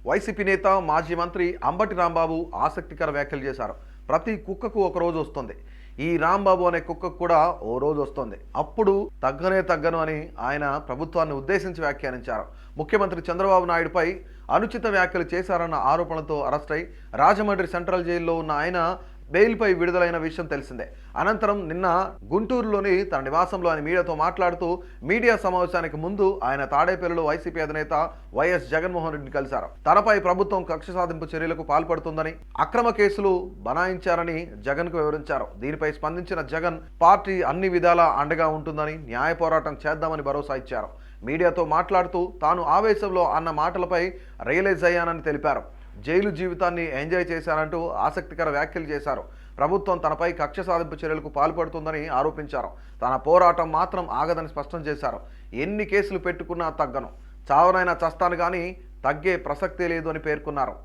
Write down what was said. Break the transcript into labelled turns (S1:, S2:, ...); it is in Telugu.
S1: వైసీపీ నేత మాజీ మంత్రి అంబటి రాంబాబు ఆసక్తికర వ్యాఖ్యలు చేశారు. ప్రతి కుక్కకు ఒక రోజు వస్తుంది. ఈ రాంబాబు అనే కుక్కకు కూడా ఓ రోజు వస్తుంది. అప్పుడు తగ్గను అని ఆయన ప్రభుత్వాన్ని ఉద్దేశించి వ్యాఖ్యానించారు. ముఖ్యమంత్రి చంద్రబాబు నాయుడుపై అనుచిత వ్యాఖ్యలు చేశారన్న ఆరోపణలతో అరెస్ట్ అయి రాజమండ్రి సెంట్రల్ జైల్లో ఉన్న ఆయన బెయిల్పై విడుదలైన విషయం తెలిసిందే. అనంతరం నిన్న గుంటూరులోని తన నివాసంలో ఆయన మీడియాతో మాట్లాడుతూ మీడియా సమావేశానికి ముందు ఆయన తాడేపల్లిలో వైసీపీ అధినేత వైఎస్ జగన్మోహన్ రెడ్డిని కలిశారు. తనపై ప్రభుత్వం కక్ష సాధింపు చర్యలకు పాల్పడుతుందని, అక్రమ కేసులు బనాయించారని జగన్కు వివరించారు. దీనిపై స్పందించిన జగన్ పార్టీ అన్ని విధాలా అండగా ఉంటుందని, న్యాయ పోరాటం చేద్దామని భరోసా ఇచ్చారు. మీడియాతో మాట్లాడుతూ తాను ఆవేశంలో అన్న మాటలపై రియలైజ్ అయ్యానని తెలిపారు. జైలు జీవితాన్ని ఎంజాయ్ చేశారంటూ ఆసక్తికర వ్యాఖ్యలు చేశారు. ప్రభుత్వం తనపై కక్ష సాధింపు చర్యలకు పాల్పడుతుందని ఆరోపించారు. తన పోరాటం మాత్రం ఆగదని స్పష్టం చేశారు. ఎన్ని కేసులు పెట్టుకున్నా తగ్గను, చావనైనా చస్తాను కానీ తగ్గే ప్రసక్తే లేదు అని పేర్కొన్నారు.